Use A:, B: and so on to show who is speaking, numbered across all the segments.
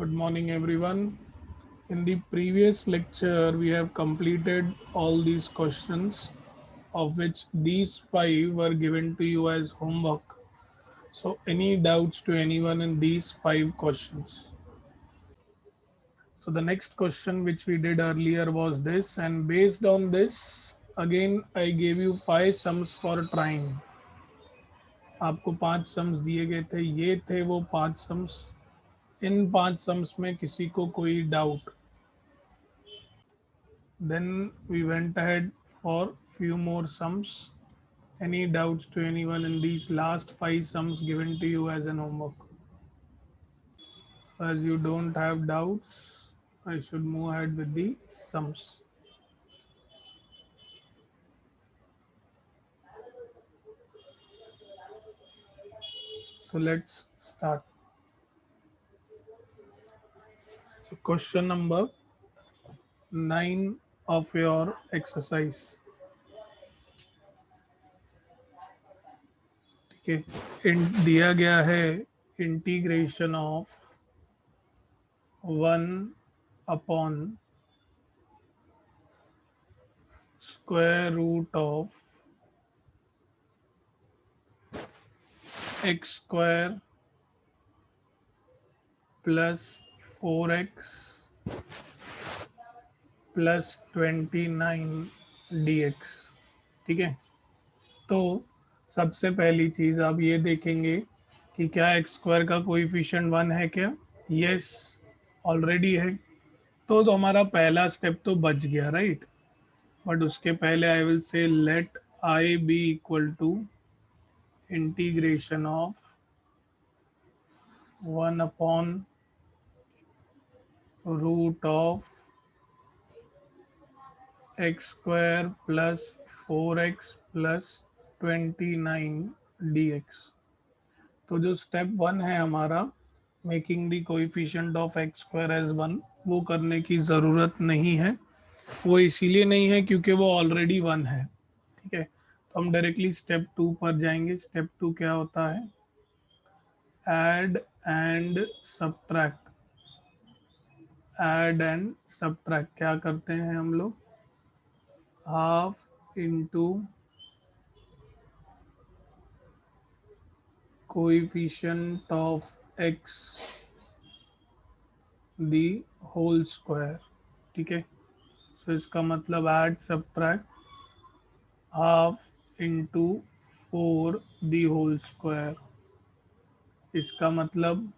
A: Good morning, everyone. In the previous lecture, we have completed all these questions, of which these five were given to you as homework. So, any doubts to anyone in these five questions? So, the next question which we did earlier was this, and based on this, again, I gave you five sums for trying. आपको पांच sums दिए गए थे, ये थे वो पांच sums. इन पांच सम्स में किसी को कोई doubt? Then we went ahead for few more sums. Any doubts to anyone in these last five sums given to you as an homework? So as you don't have doubts, I should move ahead with the sums. So let's start. So question number 9 of your exercise. ठीक है, दिया गया है integration of 1 upon square root of x square plus 4x plus 29 dx. ठीक है, तो सबसे पहली चीज़ आप ये देखेंगे कि क्या एक्स स्क्वायर का कोएफिशिएंट 1 है क्या? यस, ऑलरेडी है. तो हमारा पहला स्टेप तो बच गया, राइट. बट उसके पहले I will say let I be equal to integration of 1/रूट of x square plus 4x plus 29 dx. तो जो स्टेप 1 है हमारा, making the coefficient of x square as 1, वो करने की ज़रूरत नहीं है. वो इसीलिए नहीं है क्योंकि वो ऑलरेडी 1 है. ठीक है, तो हम डायरेक्टली स्टेप 2 पर जाएंगे. स्टेप 2 क्या होता है? Add and subtract. Add and subtract क्या करते हैं हम लोग? Half into coefficient of x the whole square. ठीक है, सो इसका मतलब add subtract half into 4 the whole square. इसका मतलब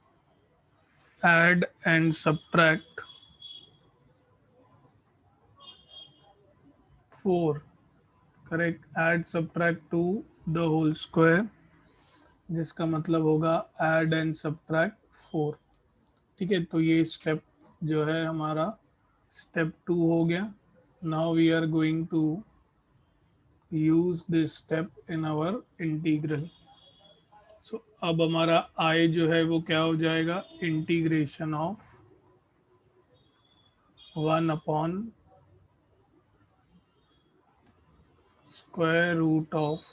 A: add and subtract 4. Correct, add subtract 2 the whole square, जिसका मतलब होगा ऐड एंड सब्ट्रैक्ट 4. ठीक है, तो ये स्टेप जो है हमारा स्टेप 2 हो गया. Now we are going to use this step in our integral. So अब हमारा आई जो है वो क्या हो जाएगा? Integration of 1 upon square root of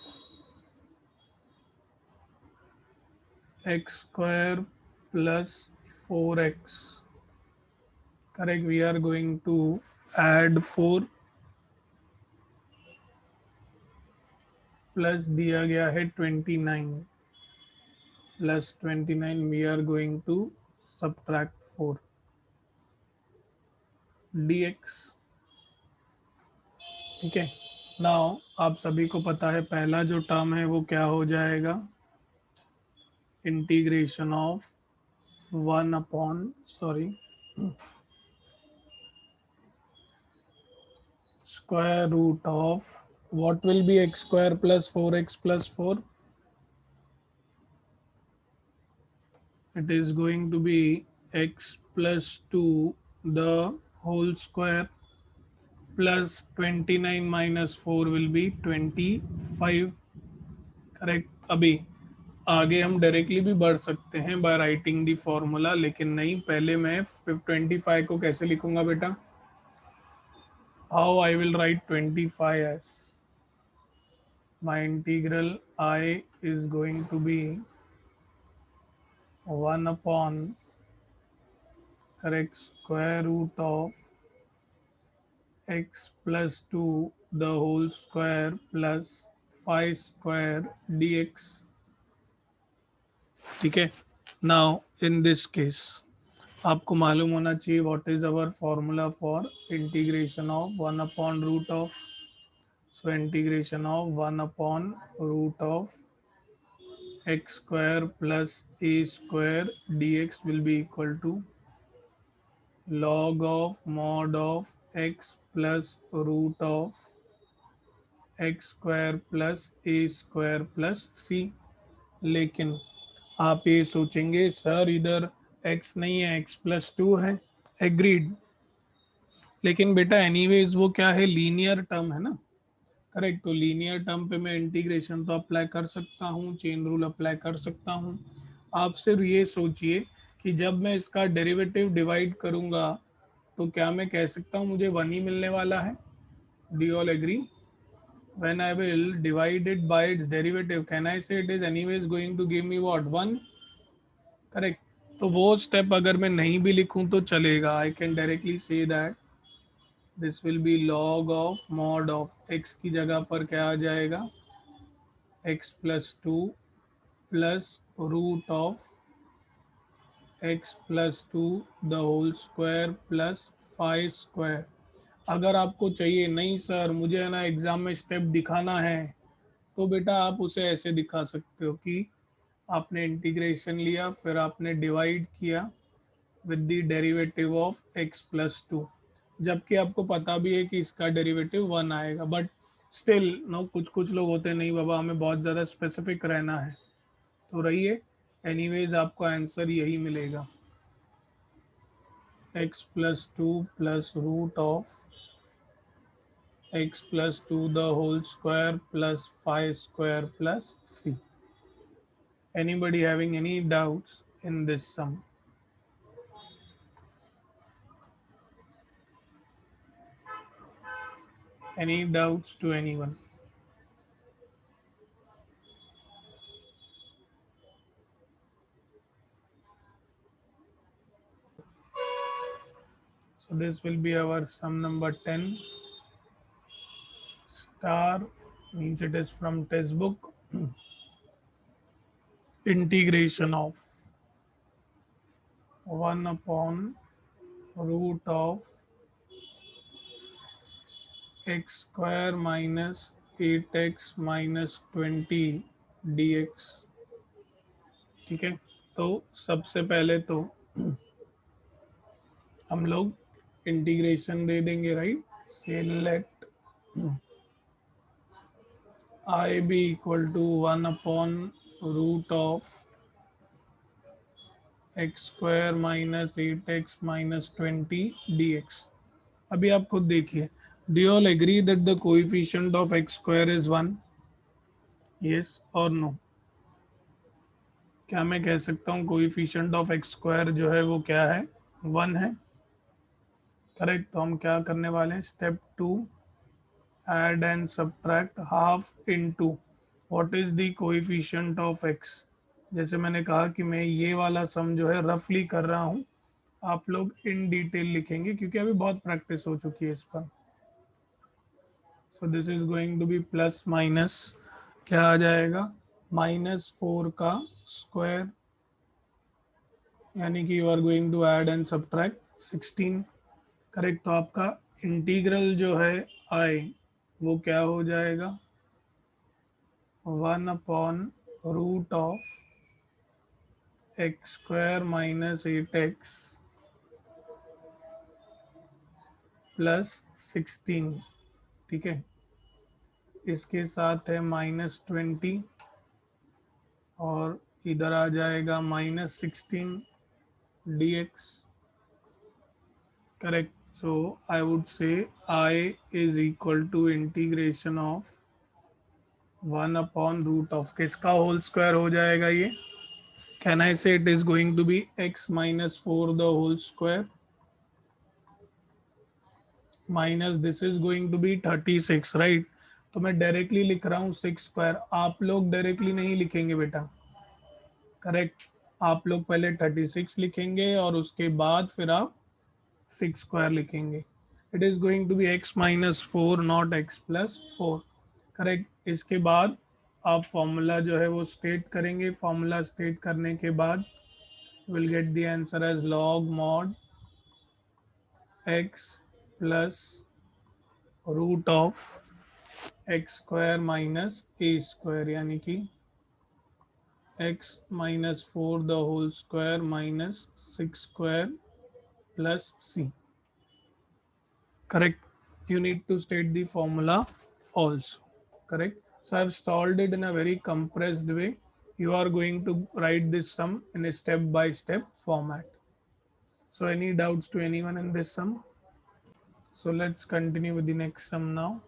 A: x square plus 4x. Correct, we are going to add 4 plus दिया गया है 29 plus 29. We are going to subtract 4 dx. ठीक है, नाउ आप सभी को पता है पहला जो टर्म है वो क्या हो जाएगा? Integration of 1 upon square root of what will be x square plus 4x plus 4? It is going to be x plus 2 the whole square plus 29 minus 4 will be 25. Correct. अभी आगे हम डायरेक्टली भी बढ़ सकते हैं बाय राइटिंग दी फॉर्मूला, लेकिन नहीं, पहले मैं 25 को कैसे लिखूंगा बेटा? How I will write 25 as? my integral I is going to be 1 upon correct, square root of x plus 2 the whole square plus 5 square dx. ठीक है, नाउ इन दिस केस आपको मालूम होना चाहिए what is our formula for integration of 1 upon root of, so integration of 1 upon root of x square plus a square dx will be equal to log of mod of x plus root of x square plus a square plus c. लेकिन आप ये सोचेंगे sir इधर x नहीं है, x plus to है, agreed, लेकिन बेटा एनीवेज वो क्या है, लीनियर टर्म है ना। करेक्ट, तो लीनियर टर्म पे मैं इंटीग्रेशन तो अप्लाई कर सकता हूँ, चेन रूल अप्लाई कर सकता हूँ। आप सिर्फ ये सोचिए कि जब मैं इसका डेरिवेटिव डिवाइड करूंगा तो क्या मैं कह सकता हूँ मुझे वन ही मिलने वाला है। Do you all agree? When I will divide it by its derivative, can I say it is anyways going to give me what, 1? Correct. तो वो स्टेप अगर मैं नहीं भी लिखूं तो चलेगा, I can directly say that this will be log of mod of x की जगह पर क्या आ जाएगा, x plus two plus root of x plus two the whole square plus 5 square. अगर आपको चाहिए नहीं सर मुझे है ना एग्जाम में स्टेप दिखाना है, तो बेटा आप उसे ऐसे दिखा सकते हो कि आपने इंटीग्रेशन लिया फिर आपने डिवाइड किया with the derivative of x plus to, जबकि आपको पता भी है कि इसका डेरिवेटिव वन आएगा, बट स्टिल नो कुछ कुछ लोग होते नहीं बाबा हमें बहुत ज़्यादा स्पेसिफिक रहना है, तो रहिए एनीवेज आपको आंसर यही मिलेगा, x plus two plus root of x plus 2 the whole square plus 5 square plus c. Anybody having any doubts in this sum? Any doubts to anyone? So this will be our sum number 10. Star means it is from textbook. Integration of 1 upon root of x square minus 8x minus 20 dx। ठीक है, तो सबसे पहले तो हम लोग integration दे देंगे, right. Say let I be equal to 1 upon root of x square minus 8x minus 20 dx। अभी आप खुद देखिए, do you all agree that the coefficient of x square is 1? Yes और नो? क्या मैं कह सकता हूँ कोएफिशिएंट ऑफ एक्स स्क्वायर जो है वो क्या है, 1 है। करेक्ट, तो हम क्या करने वाले हैं, step 2, add and subtract half into what is the coefficient of x। जैसे मैंने कहा कि मैं ये वाला सम जो है रफली कर रहा हूँ, आप लोग इन डिटेल लिखेंगे क्योंकि अभी बहुत प्रैक्टिस हो चुकी है इस पर। So this is going to be plus minus, क्या आ जाएगा, -4 का स्क्वायर, यानी कि you are going to add and subtract 16। Correct, तो आपका इंटीग्रल जो है आई वो क्या हो जाएगा, 1 upon root of x square minus 8x plus 16। ठीक है, इसके साथ है -20 और इधर आ जाएगा -16 dx। Correct, so I would say I is equal to integration of 1 upon root of किसका होल स्क्वायर हो जाएगा ये, can I say it is going to be x minus 4 the whole square minus this is going to be 36, right। तो मैं directly लिख रहा हूँ 6 square, आप लोग डायरेक्टली नहीं लिखेंगे बेटा। करेक्ट, आप लोग पहले 36 लिखेंगे और उसके बाद फिर आप 6 स्क्वायर लिखेंगे. It is going to be x minus 4 not x plus 4. Correct. इसके बाद आप फॉर्मूला जो है वो स्टेट करेंगे. फॉर्मूला स्टेट करने के बाद will get the answer as log mod x plus root of x square minus a square, यानी कि x minus 4 the whole square minus 6 square plus c. Correct. You need to state the formula also. Correct. So I have solved it in a very compressed way. You are going to write this sum in a step-by-step format. So any doubts to anyone in this sum? So let's continue with the next sum now.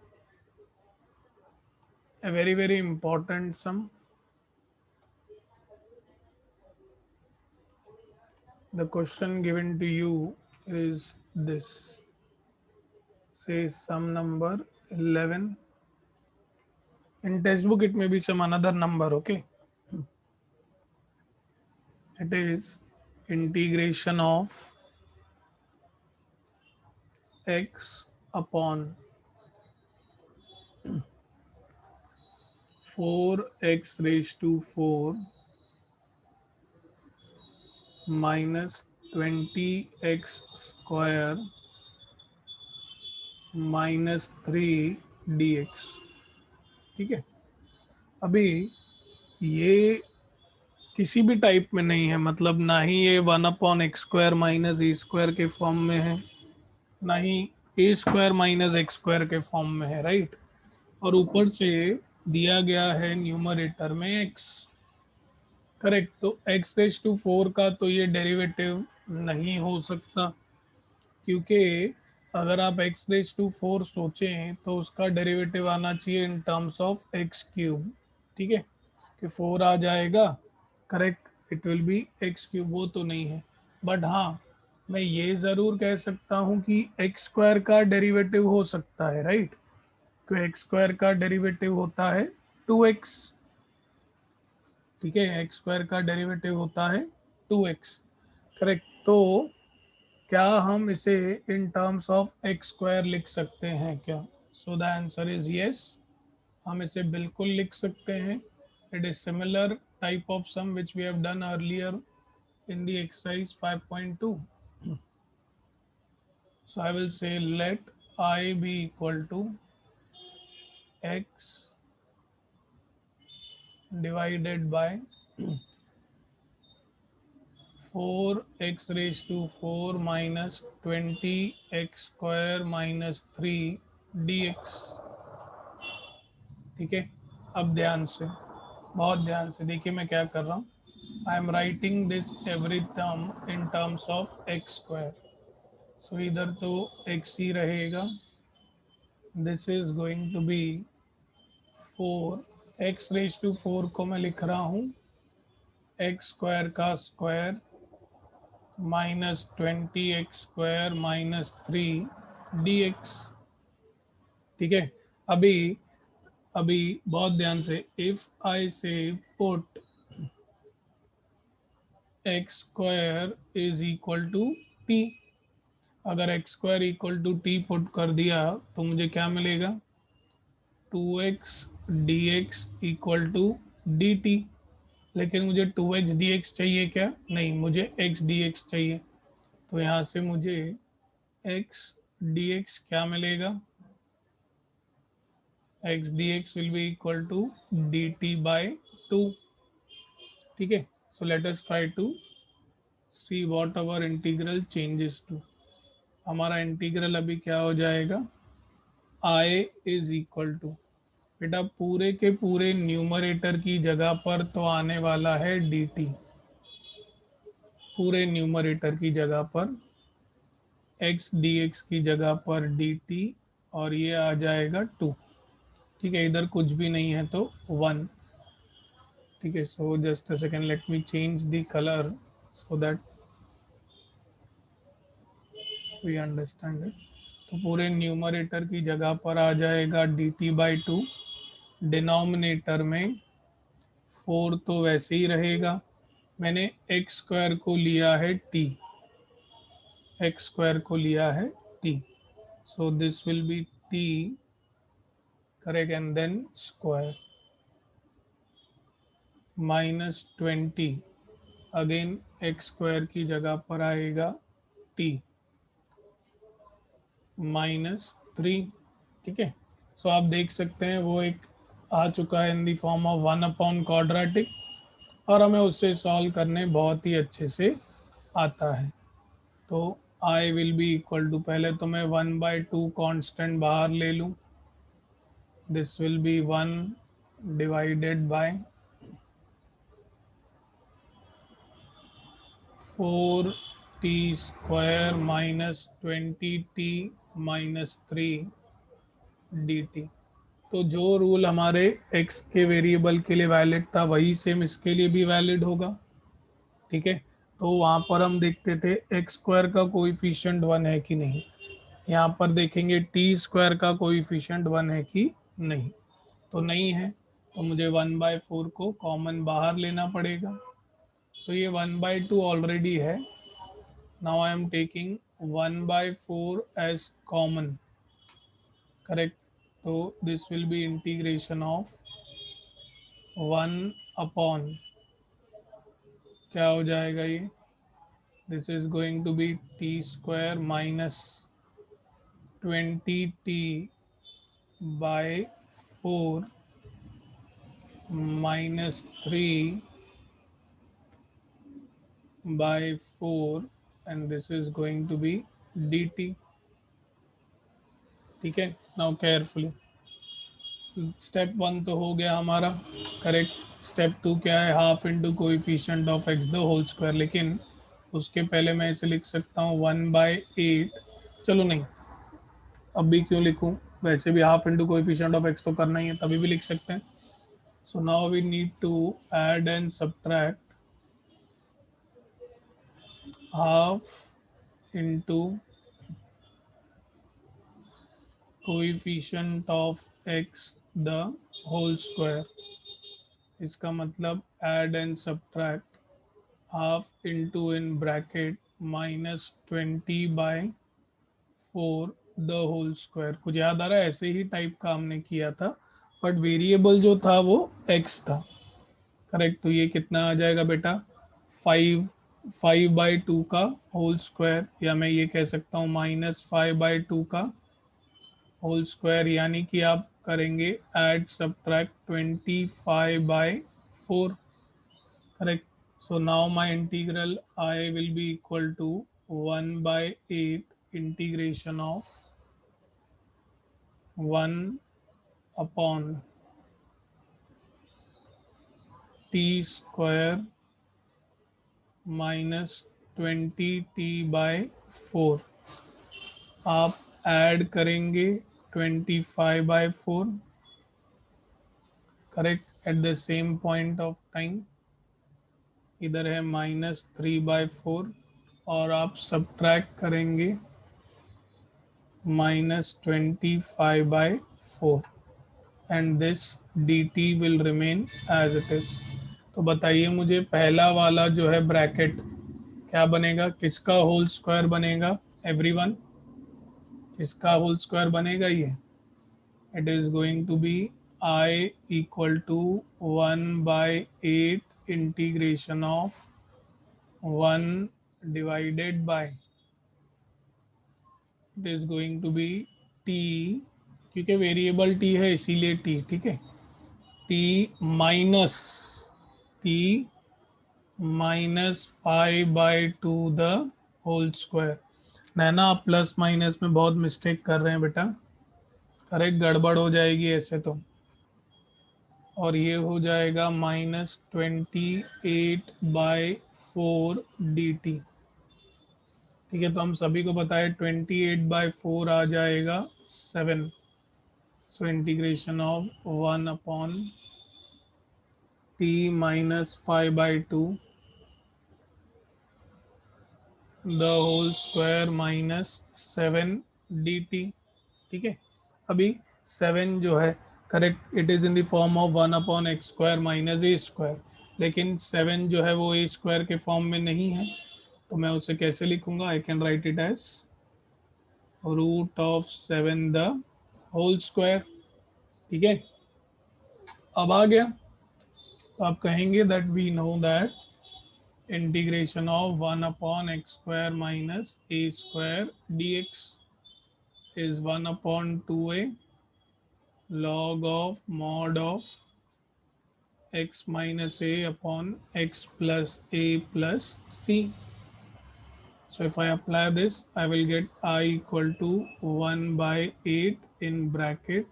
A: A very, very important sum. The question given to you is this. Say sum number 11. In textbook, it may be some another number, okay? It is integration of x upon 4x raised to 4 minus 20x square minus 3 dx. ठीक है. अभी ये किसी भी type में नहीं है, मतलब ना ही ये 1/x² माइनस ए स्क्वायर के फॉर्म में है, ना ही a² माइनस एक्स स्क्वायर के फॉर्म में है, राइट. और ऊपर से दिया गया है न्यूमरेटर में x. करेक्ट. तो x रेज टू 4 का तो ये डेरिवेटिव नहीं हो सकता, क्योंकि अगर आप x रेज टू 4 सोचें तो उसका डेरिवेटिव आना चाहिए इन टर्म्स ऑफ x क्यूब. ठीक है, कि 4 आ जाएगा. Correct. It will B x cube. वो तो नहीं है. बट हाँ, मैं ये ज़रूर कह सकता हूँ कि एक्स स्क्वायर का डेरिवेटिव हो सकता है, राइट. क्योंकि एक्स स्क्वायर का डेरिवेटिव होता है 2x. ठीक है, एक्स स्क्वायर का डेरिवेटिव होता है 2x. करेक्ट. तो क्या हम इसे in terms of x square लिख सकते हैं क्या? So the answer is yes. हम इसे बिल्कुल लिख सकते हैं. It is similar type of sum which we have done earlier in the exercise 5.2. So I will say let I be equal to x divided by 4x raised to 4 minus 20x square minus 3 dx. ठीक है. अब ध्यान से, बहुत ध्यान से देखिए मैं क्या कर रहा हूँ. I am writing this every term in terms of x square. So इधर तो x ही रहेगा. This is going to be 4. X raise to 4 को मैं लिख रहा हूँ एक्स स्क्वायर का square minus 20x square minus 3 dx. ठीक है. अभी अभी बहुत ध्यान से, if I say put x square is equal to t. अगर x square equal to t put कर दिया तो मुझे क्या मिलेगा? 2x dx equal to dt. लेकिन मुझे 2x dx चाहिए क्या? नहीं, मुझे x dx चाहिए. तो यहाँ से मुझे x dx क्या मिलेगा? x dx will be equal to dt by 2. ठीक है. So let us try to see what our integral changes to. हमारा इंटीग्रल अभी क्या हो जाएगा? I is equal to, बेटा पूरे के पूरे न्यूमरेटर की जगह पर तो आने वाला है dt. पूरे न्यूमरेटर की जगह पर x dx की जगह पर dt, और ये आ जाएगा 2. ठीक है. इधर कुछ भी नहीं है तो 1. ठीक है. So just a second, let me change the colour so that we understand it. तो पूरे न्यूमरेटर की जगह पर आ जाएगा dt बाई 2. डिनोमिनेटर में 4 तो वैसे ही रहेगा, मैंने एक्स स्क्वायर को लिया है टी, एक्स स्क्वायर को लिया है t, so this will be t, correct, and then square minus 20, again x square की जगह पर आएगा टी माइनस 3, ठीक है। सो आप देख सकते हैं वो एक आ चुका है इन द फॉर्म ऑफ 1/क्वाड्रेटिक, और हमें उससे सॉल्व करने बहुत ही अच्छे से आता है। तो I will be equal to, पहले तो मैं 1/2 कांस्टेंट बाहर ले लूँ, this will be 1 divided by 4t square minus 20t minus 3 dt। तो जो रूल हमारे x के वेरिएबल के लिए वैलिड था वही सेम इसके लिए भी वैलिड होगा, ठीक है। तो वहाँ पर हम देखते थे एक्स स्क्वायर का कोएफिशिएंट 1 है कि नहीं, यहाँ पर देखेंगे टी स्क्वायर का कोएफिशिएंट 1 है कि नहीं, तो नहीं है, तो मुझे 1/4 को कॉमन बाहर लेना पड़ेगा। सो ये 1/2 ऑलरेडी है, now I am taking 1/4 as common, correct. तो this will be integration of 1 upon, क्या हो जाएगा ये, this is going to be t square minus 20t by 4 minus 3 by 4, and this is going to be dt, ठीक है। Now carefully, step 1 तो हो गया हमारा, करेक्ट। स्टेप 2 क्या है, half into coefficient of x the whole square, लेकिन उसके पहले मैं इसे लिख सकता हूँ 1/8, चलो नहीं, अभी क्यों लिखूँ, वैसे भी half into coefficient of x तो करना ही है, तभी भी लिख सकते हैं। So now we need to add and subtract half into coefficient of x the whole square। इसका मतलब add and subtract half into in bracket minus 20/4 the whole square। कुछ याद आ रहा है, ऐसे ही टाइप का हमने किया था, बट वेरिएबल जो था वो x था, करेक्ट। तो ये कितना आ जाएगा बेटा, 5/2 का होल स्क्वायर, या मैं ये कह सकता हूँ -5/2 का होल स्क्वायर, यानी कि आप करेंगे add subtract 25/4, correct. So now my integral I will be equal to 1/8 integration of 1 upon t square minus 20t/4, आप ऐड करेंगे 25/4, correct. At the same point of time इधर है -3/4, और आप सब्ट्रैक्ट करेंगे -25/4, and this dt will remain as it is. तो बताइए मुझे, पहला वाला जो है ब्रैकेट क्या बनेगा, किसका होल स्क्वायर बनेगा एवरीवन, किसका होल स्क्वायर बनेगा ये, it is going to be I equal to 1/8 integration of 1 divided by, it is going to be t, क्योंकि वेरिएबल t है इसीलिए t, ठीक है, t minus, t -5/2 the whole square. नैना आप प्लस माइनस में बहुत मिस्टेक कर रहे हैं बेटा, करेक्ट, गड़बड़ हो जाएगी ऐसे तो, और ये हो जाएगा -28/4 dt, ठीक है। तो हम सभी को पता है 28/4 आ जाएगा 7, so integration of 1 upon t -5/2 the whole square -7 dt, ठीक है। अभी 7 जो है, correct, it is in the form of 1/x² - a², लेकिन 7 जो है वो ए स्क्वायर के फॉर्म में नहीं है, तो मैं उसे कैसे लिखूंगा? I can write it as root of 7 the whole square. ठीक है, अब आ गया। तो आप कहेंगे that we know that integration of 1 upon x square minus a square d x is 1 upon 2a log of mod of x minus a upon x plus a plus c. So if I apply this, I will get I equal to 1 by 8 in bracket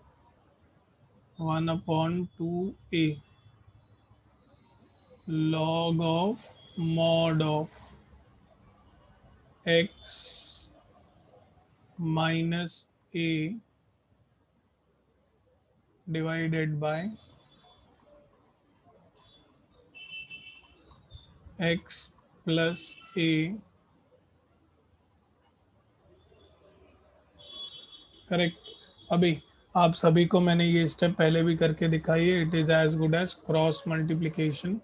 A: 1 upon 2a log of mod of x minus a divided by x plus a, correct. अभी आप सभी को मैंने ये step पहले भी करके दिखाई है, it is as good as cross multiplication.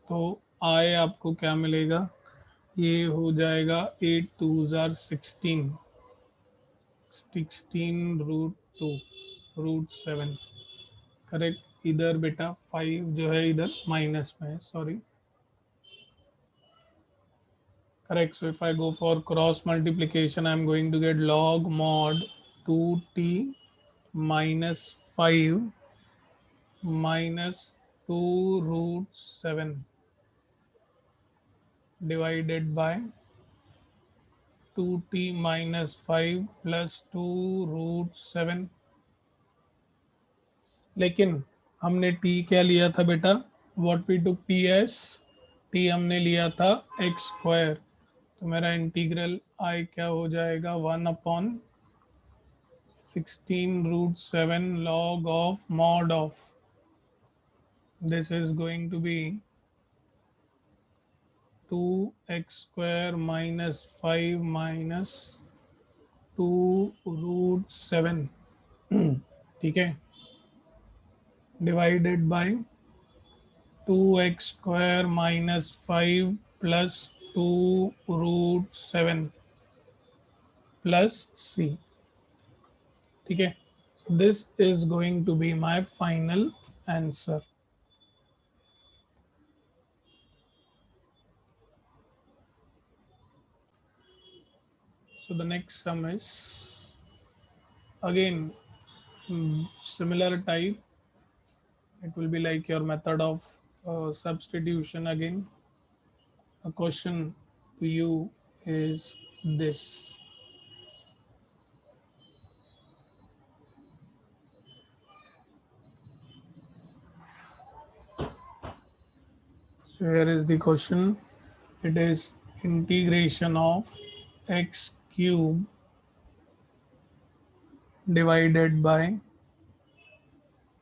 A: तो आए आपको क्या मिलेगा? ये हो जाएगा 8 टू ज़ार 16, 16 रूट 2 रूट 7, करेक्ट। इधर बेटा 5 जो है इधर माइनस में है, sorry, correct. So if I go for cross multiplication, I'm going to get log mod 2t minus 5 minus 2 root 7 divided by 2t minus 5 plus 2 root 7। लेकिन हमने t क्या लिया था बेटा? What we took t as? t हमने लिया था x square, तो मेरा इंटीग्रल i क्या हो जाएगा? 1 upon 16 root 7 log of mod of, this is going to be 2x square minus 5 minus 2 root 7, ठीक है, divided by 2x square minus 5 plus 2 root 7 plus c। ठीक है, this is going to be my final answer. So the next sum is again similar type. It will be like your method of substitution again. A question to you is this. So here is the question. It is integration of x cube divided by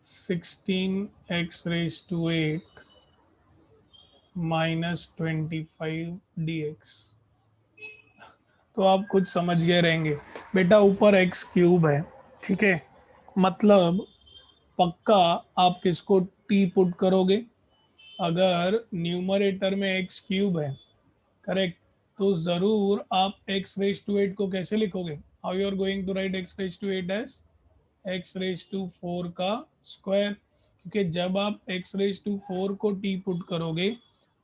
A: 16x raised to 8 minus 25 dx। तो आप कुछ समझ गए रहेंगे बेटा, ऊपर x cube है, ठीक है, मतलब पक्का आप किसको टी पुट करोगे? अगर न्यूमरेटर में एक्स क्यूब है, करेक्ट, तो जरूर आप एक्स रेज टू 8 को कैसे लिखोगे? How you are going to write x raise to 8 as x raise to 4 का स्क्वायर, क्योंकि जब आप एक्स रेज टू 4 को टी पुट करोगे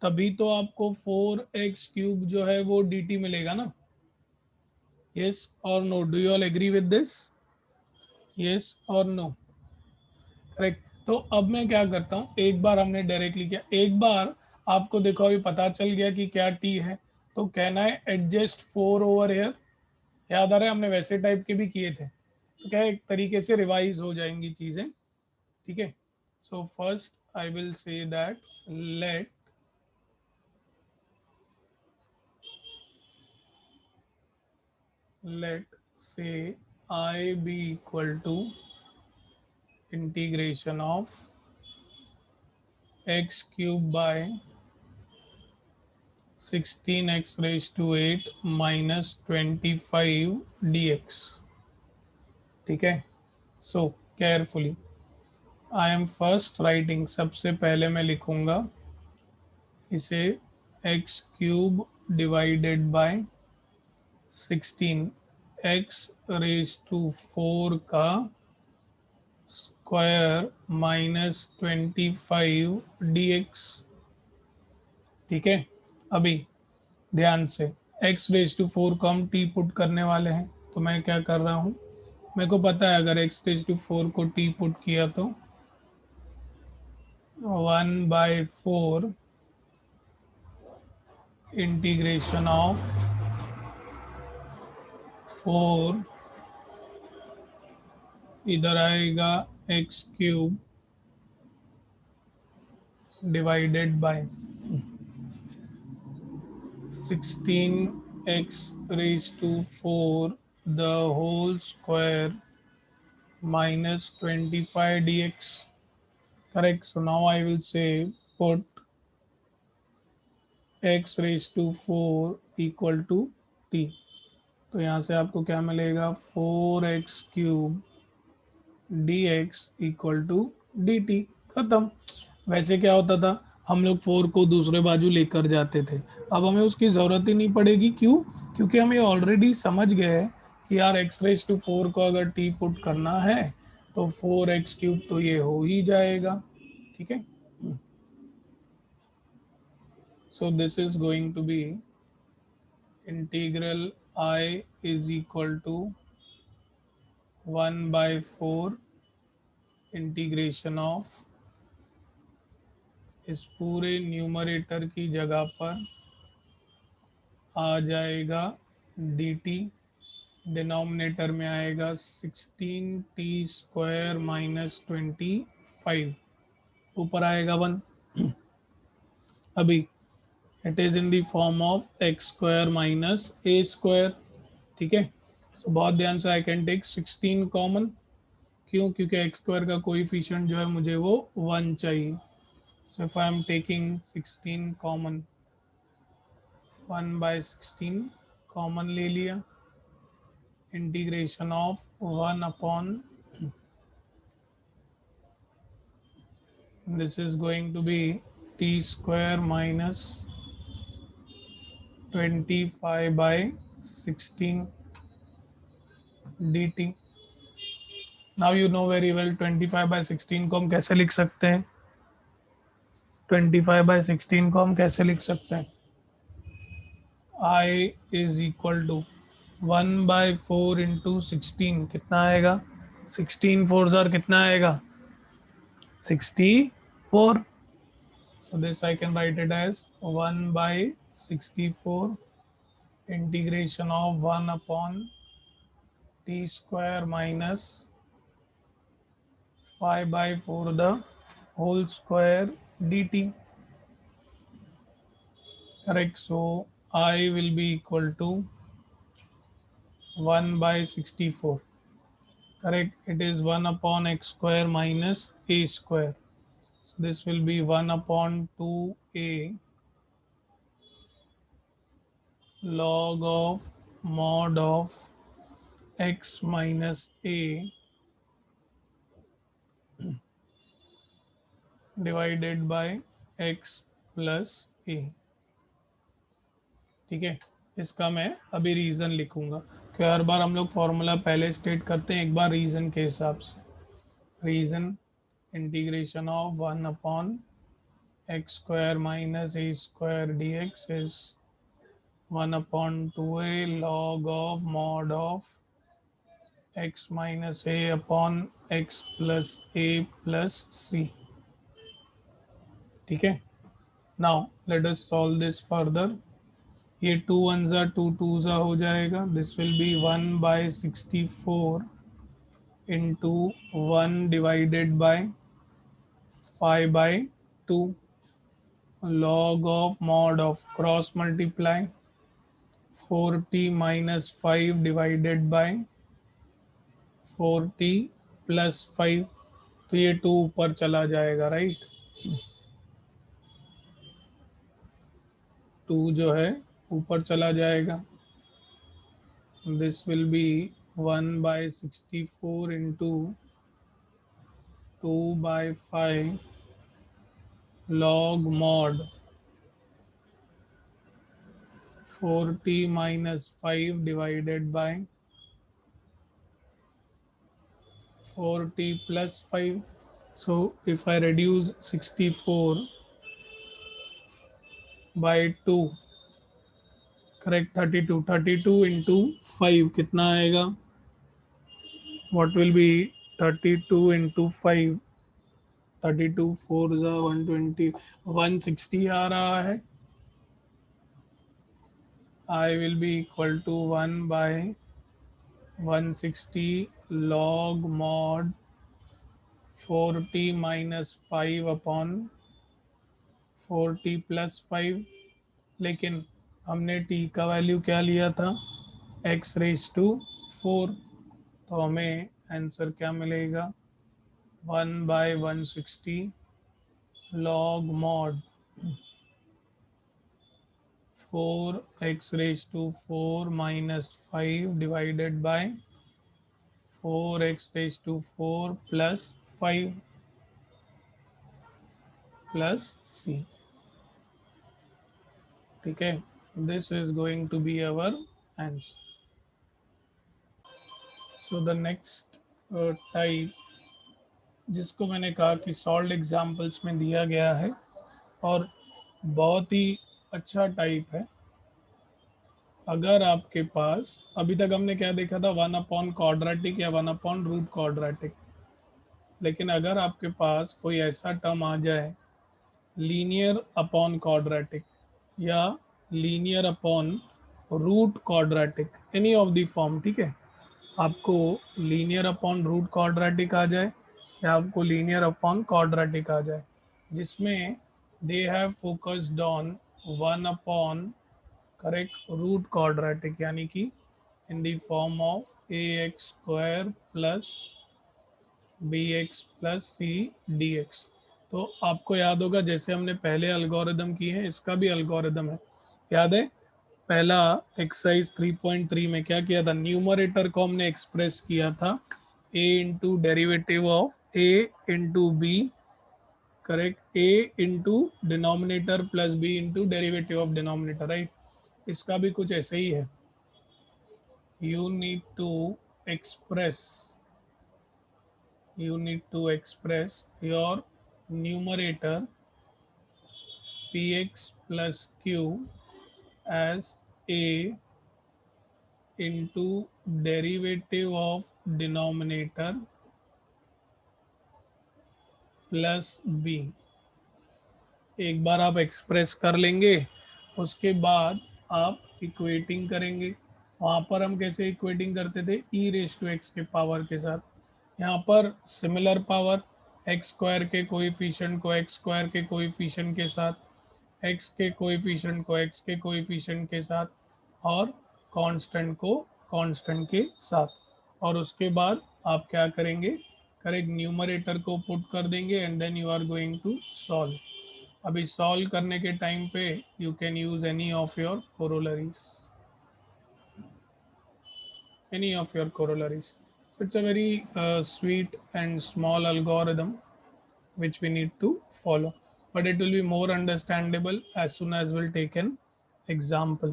A: तभी तो आपको 4x क्यूब जो है वो dt मिलेगा ना। yes or no, do you all agree with this? yes or no? Correct. तो अब मैं क्या करता हूँ, एक बार हमने डायरेक्टली किया, एक बार आपको देखो अभी पता चल गया कि क्या टी है, तो कहना है एडजस्ट 4 ओवर हेयर। याद आ रहा है, हमने वैसे टाइप के भी किए थे, तो क्या है, एक तरीके से रिवाइज हो जाएंगी चीजें। ठीक है, so first I will say that let say I be equal to integration of x cube by 16x raised to 8 minus 25 dx। ठीक है, so carefully I am first writing, सबसे पहले मैं लिखूंगा इसे x cube divided by 16 x raise to 4 का square minus 25 dx। ठीक है, अभी ध्यान से, एक्स रेज टू 4 को हम टी पुट करने वाले हैं, तो मैं क्या कर रहा हूँ, मेरे को पता है अगर एक्स रेज टू 4 को टी पुट किया तो 1/4 इंटीग्रेशन ऑफ 4, इधर आएगा x cube divided by 16 x raised to 4 the whole square minus 25 dx, correct? So now I will say put x raised to 4 equal to t। तो यहाँ से आपको क्या मिलेगा, 4x cube dx equal to dt। खत्म। वैसे क्या होता था, हम लोग 4 को दूसरे बाजू लेकर जाते थे, अब हमें उसकी ज़रूरत ही नहीं पड़ेगी। क्यों? क्योंकि हमें ऑलरेडी समझ गए हैं कि यार एक्स रेज टू 4 को अगर टी पुट करना है तो 4x क्यूब तो ये हो ही जाएगा। ठीक है, so this is going to be integral I is equal to 1/4 integration of, इस पूरे न्यूमरेटर की जगह पर आ जाएगा dt, डिनोमिनेटर में आएगा 16t² माइनस 25, ऊपर आएगा 1। अभी it is in the form of x square minus a square. ठीक है, so, बहुत ध्यान से, आई कैन टेक 16 कॉमन। क्यों? क्योंकि एक्स स्क्वायर का कोएफिशिएंट जो है मुझे वो 1 चाहिए। So if I am taking 16 common, 1/16 common ले लिया, integration of 1 upon, this is going to be t² minus 25/16 dt। Now you know very well 25/16 को हम कैसे लिख सकते हैं, 25/16 को हम कैसे लिख सकते हैं, I is equal to 1/4 into 16, कितना आएगा, 16 4 कितना आएगा, 64। So this I can write it as 1/64 integration of 1 upon t² minus 5/4 the whole square dt, correct? So I will be equal to 1/64, correct? It is 1 upon x² minus a square. So this will be 1 upon 2a log of mod of x minus a divided by x plus a। ठीक है, इसका मैं अभी reason लिखूंगा, कि हर बार हम लोग formula पहले स्टेट करते हैं, एक बार रीज़न के हिसाब से। Reason, integration of 1 upon x² minus a² dx is 1 upon 2a log of mod of x minus a upon x plus a plus c। ठीक है, now let us solve this further. ये 2 1 2 2 हो जाएगा, this will B 1/64 into 1 divided bye 5/2 log of mod of cross multiply 4t minus 5 divided by 4t plus 5, तो ये 2 ऊपर चला जाएगा, राइट? 2 जो है ऊपर चला जाएगा, this will B 1/64 into 2/5 log mod 4t minus 5 divided by 4t plus 5. So if I reduce 64 by 2, correct 32 into 5 कितना आएगा? What will be 32 into 5? 32 4 120, 160 आ रहा है. I will be equal to 1 by 160 log mod 4t minus 5 upon 4t plus 5. लेकिन हमने t का value क्या लिया था? x raise to 4. तो हमें आंसर क्या मिलेगा? 1 by 160 log mod 4x raised to 4 minus 5 divided by 4x raised to 4 plus 5 plus c. ठीक है, this is going to be our answer. So the next type, जिसको मैंने कहा कि सॉल्व एग्जाम्पल्स में दिया गया है और बहुत ही अच्छा टाइप है. अगर आपके पास, अभी तक हमने क्या देखा था? 1 अपॉन क्वाड्रेटिक या 1 अपॉन रूट क्वाड्रेटिक. लेकिन अगर आपके पास कोई ऐसा टर्म आ जाए लीनियर अपॉन क्वाड्रेटिक या linear upon root quadratic, any of the form, ठीक है, आपको लीनियर अपॉन रूट क्वाड्रेटिक आ जाए या आपको लीनियर अपॉन क्वाड्रेटिक आ जाए, जिसमें they have focused on 1 upon correct root quadratic, यानी कि in the form of a x square plus b x plus c d x. तो आपको याद होगा जैसे हमने पहले अल्गोरिदम किए हैं, इसका भी अल्गोरिदम है. याद है पहला एक्सरसाइज 3.3 में क्या किया था? न्यूमरेटर को हमने एक्सप्रेस किया था a into derivative of a into b, correct, a into denominator plus b into derivative of denominator, right. इसका भी कुछ ऐसे ही है. You need to express your numerator px plus q as a into derivative of denominator plus b. एक बार आप express कर लेंगे, उसके बाद आप इक्वेटिंग करेंगे. वहाँ पर हम कैसे इक्वेटिंग करते थे? ई रेस टू एक्स के पावर के साथ. यहाँ पर सिमिलर पावर, एक्स स्क्वायर के कोएफिशिएंट को एक्स स्क्वायर के कोएफिशिएंट के साथ, एक्स के कोएफिशिएंट को एक्स के कोएफिशिएंट के साथ और कांस्टेंट को कांस्टेंट के साथ. और उसके बाद आप क्या करेंगे? करेक्ट, न्यूमरेटर को पुट कर देंगे and then you are going to solve. अभी सॉल्व करने के टाइम पे you can use any of your corollaries, So it's a very sweet and small algorithm which we need to follow, but it will be more understandable as soon as we'll take an example.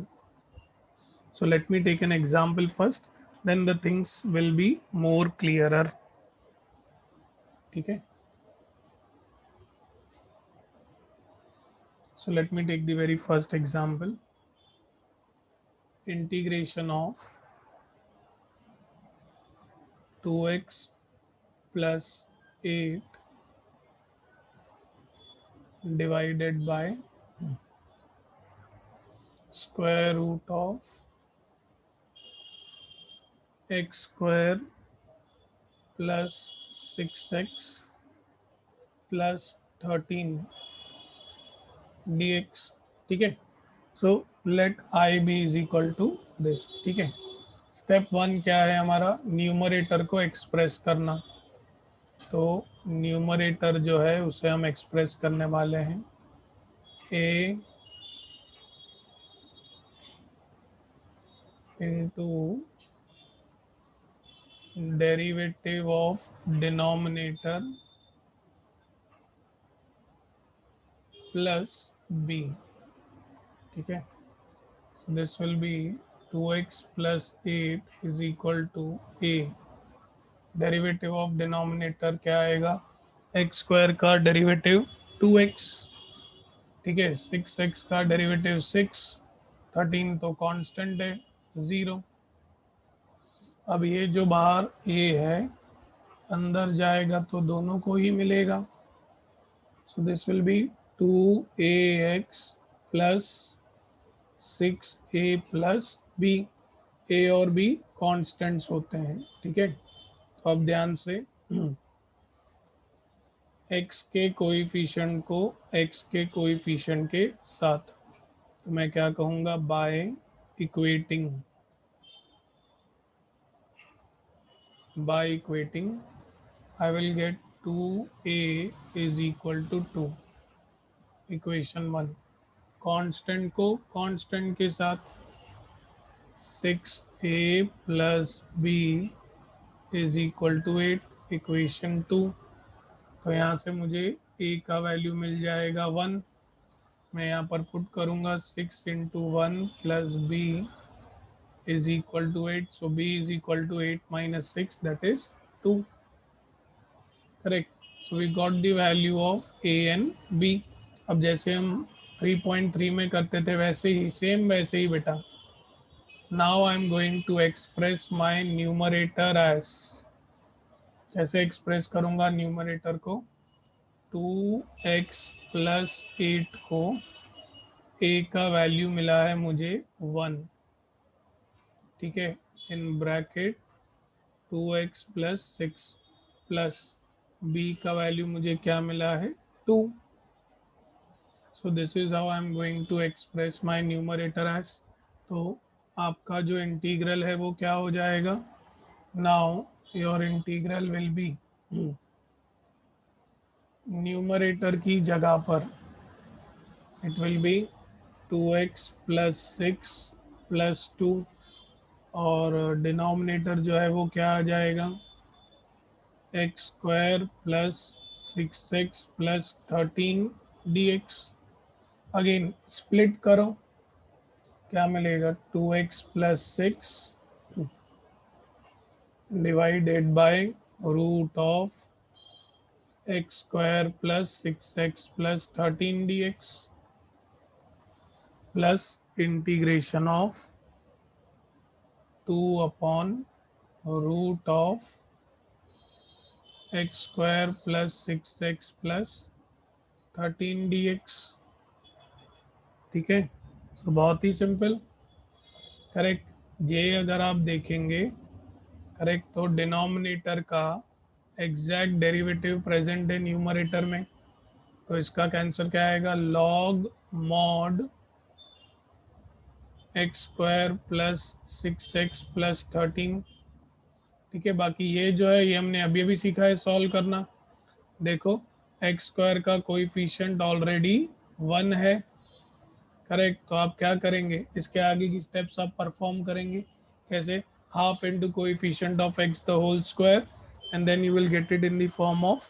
A: So let me take an example first, then the things will be more clearer. Okay. So let me take the very first example. Integration of 2x plus 8 divided by square root of x square plus 6x plus 13 dx. ठीक है. So let I be is equal to this. ठीक है. Step 1 क्या है हमारा? Numerator को express करना. तो न्यूमरेटर जो है उसे हम एक्सप्रेस करने वाले हैं a into derivative of denominator plus b. ठीक है. So this will be 2x plus 8 is equal to a. Derivative of denominator क्या आएगा, एक्स स्क्वायर का डेरिवेटिव 2x, ठीक है, 6x का डेरिवेटिव 6, 13 तो कांस्टेंट है 0। अब ये जो बाहर a है अंदर जाएगा तो दोनों को ही मिलेगा। सो this will B 2ax plus 6a plus b। a और b कांस्टेंट्स होते हैं, ठीक है। तो अब ध्यान से x के कोएफिशिएंट को x के कोएफिशिएंट के साथ, तो मैं क्या कहूँगा, by equating, I will get 2a is equal to 2, equation 1। Constant को कांस्टेंट के साथ 6a plus b is equal to 8, equation 2। तो यहाँ से मुझे a का वैल्यू मिल जाएगा 1, मैं यहाँ पर पुट करूँगा 6 into 1 plus b is equal to 8, so b is equal to 8 minus 6, that is 2, correct। So we got the value of a and b। अब जैसे हम 3.3 में करते थे वैसे ही, सेम वैसे ही बेटा। Now I am going to express my numerator as, कैसे एक्सप्रेस करूँगा न्यूमरेटर को, 2x प्लस 8 को a का वैल्यू मिला है मुझे 1, ठीक है, in bracket 2x plus 6 plus b का वैल्यू मुझे क्या मिला है 2। So this is how I am going to express my numerator as. तो आपका जो इंटीग्रल है वो क्या हो जाएगा, now your integral will be, numerator की जगह पर it will be 2x plus 6 plus 2, और डिनोमिनेटर जो है वो क्या आ जाएगा, x square plus 6x plus 13 dx। Again split करो, क्या मिलेगा, 2x plus 6 divided by root of x square plus 6x plus 13 dx plus integration of 2 upon root of x square plus 6x plus 13 dx, ठीक है। तो बहुत ही simple, correct. ये अगर आप देखेंगे, करेक्ट, तो डिनोमिनेटर का एग्जैक्ट डेरिवेटिव प्रेजेंट है न्यूमरेटर में, तो इसका आंसर क्या आएगा, log mod x square plus 6x plus 13, ठीक है। बाकी ये जो है ये हमने अभी अभी सीखा है सॉल्व करना। देखो एक्स स्क्वायर का कोएफिशिएंट ऑलरेडी 1 है, करेक्ट। तो आप क्या करेंगे, इसके आगे की स्टेप्स आप परफॉर्म करेंगे, कैसे, half into coefficient of x the whole square, and then you will get it in the form of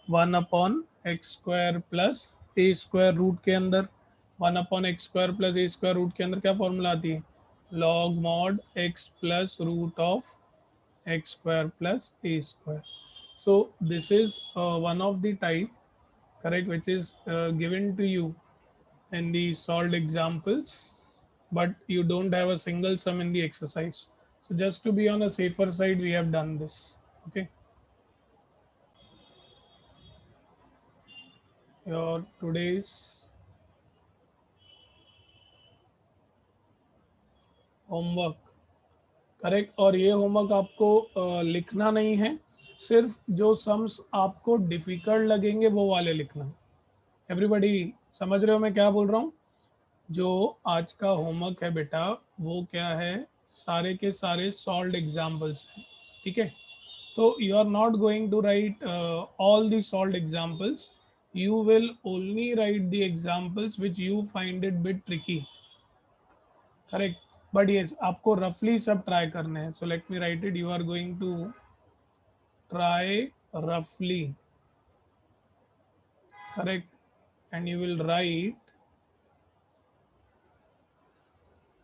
A: 1 upon x square plus a square root के अंदर। 1 upon x square plus a square root के अंदर क्या formula आती है, log mod x plus root of x square plus a square. So this is one of the type, correct, which is given to you in the solved examples, but you don't have a single sum in the exercise. So just to be on a safer side, we have done this. Okay. Your today's homework, correct. और ये homework आपको लिखना नहीं है, सिर्फ जो sums आपको difficult लगेंगे वो वाले लिखना। एवरीबॉडी समझ रहे हो मैं क्या बोल रहा हूँ। जो आज का होमवर्क है बेटा वो क्या है, सारे के सारे सॉल्व्ड एग्जाम्पल्स हैं, ठीक है। तो you are not going to write all the solved examples, you will only write the examples which you find it bit tricky, correct. But yes आपको रफली सब ट्राई करने हैं। So let me write it, you are going to try रफली, correct, and you will write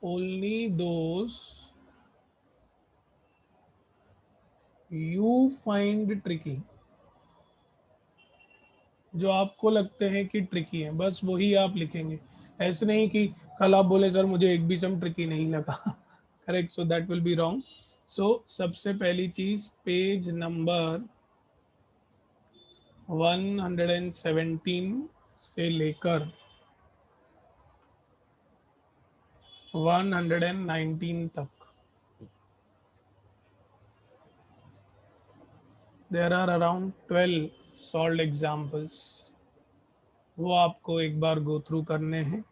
A: only those you find tricky, जो आपको लगते हैं कि ट्रिकी है, बस वही आप लिखेंगे। ऐसे नहीं कि कल आप बोले सर मुझे एक भी सम ट्रिकी नहीं लगा। Correct, so that will be wrong. So सबसे पहली चीज, पेज नंबर 117 से लेकर 119 तक there are around 12 solved examples, वो आपको एक बार गो थ्रू करने हैं।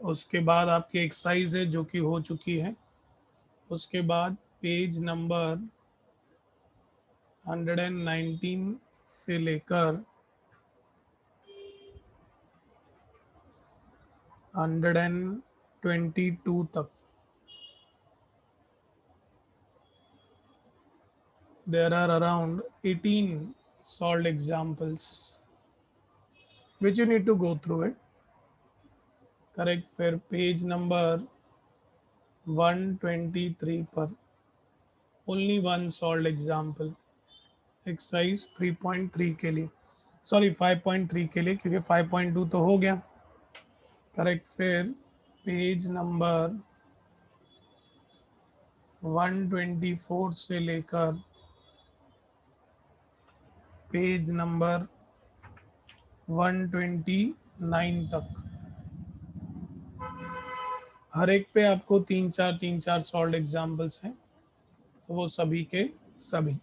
A: उसके बाद आपकी एक्सरसाइज है जो कि हो चुकी है। उसके बाद पेज नंबर 119 से लेकर 122 तक there are around 18 solved examples which you need to go through it. Correct, फिर पेज नंबर 123 पर only one solved example, exercise 3.3 के लिए, सॉरी 5.3 के लिए, क्योंकि 5.2 तो हो गया। करेक्ट, फिर पेज नंबर 124 से लेकर पेज नंबर 129 तक हर एक पे आपको तीन चार सॉल्व्ड एग्जाम्पल्स हैं, तो वो सभी के सभी,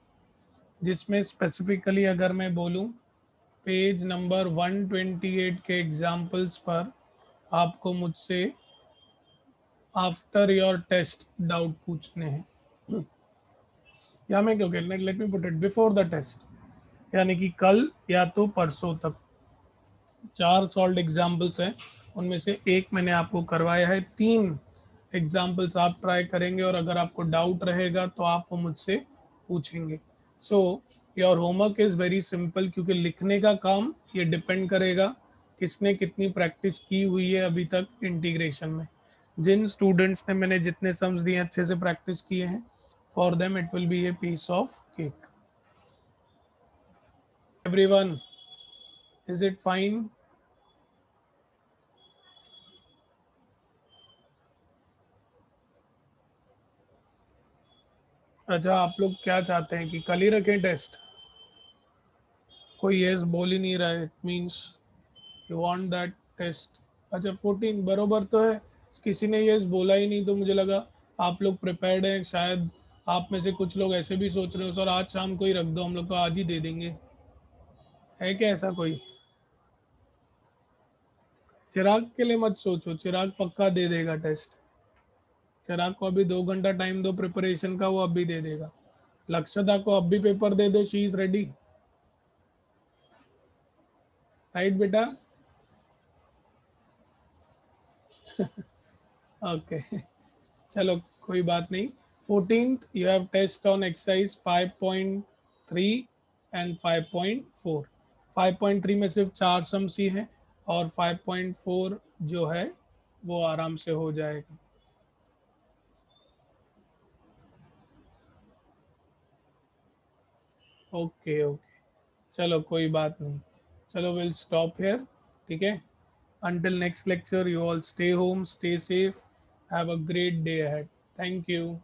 A: जिसमें स्पेसिफिकली अगर मैं बोलूं, पेज नंबर 128 के एग्जाम्पल्स पर आपको मुझसे आफ्टर योर टेस्ट डाउट पूछने हैं, या मैं क्यों कहना, let me put it before the test, यानी कि कल या तो परसों तक 4 सॉल्व्ड एग्जाम्पल्स हैं, उनमें से एक मैंने आपको करवाया है, 3 एग्जाम्पल्स आप ट्राई करेंगे, और अगर आपको डाउट रहेगा तो आप वो मुझसे पूछेंगे। So your homework is very simple, क्योंकि लिखने का काम ये डिपेंड करेगा किसने कितनी प्रैक्टिस की हुई है अभी तक इंटीग्रेशन में। जिन स्टूडेंट्स ने मैंने जितने सम्स दिए अच्छे से प्रैक्टिस किए हैं, for them it will be a piece of cake. Everyone, is it fine? अच्छा, आप लोग क्या चाहते हैं कि कल ही रखें टेस्ट? कोई यस बोल ही नहीं रहा है, it means you want that test. अच्छा, 14 बरोबर तो है, किसी ने यस बोला ही नहीं, तो मुझे लगा आप लोग प्रिपेयर्ड हैं। शायद आप में से कुछ लोग ऐसे भी सोच रहे हो सर आज शाम को ही रख दो, हम लोग को आज ही दे देंगे। है क्या ऐसा कोई? चिराग के लिए मत सोचो, चिराग पक्का दे देगा टेस्ट। चिराग को अभी 2 घंटा टाइम दो प्रिपरेशन का, वो अभी दे देगा। लक्षदा को अब भी पेपर दे दो, शी इज रेडी। राइट बेटा? ओके, चलो कोई बात नहीं। 14th you have test on exercise 5.3 and 5.4। 5.3 में सिर्फ 4 सम्स ही हैं, और 5.4 जो है वो आराम से हो जाएगा। ओके ओके, चलो कोई बात नहीं, चलो विल स्टॉप हियर, ठीक है। Until next lecture, you all stay home, stay safe, have a great day ahead. Thank you.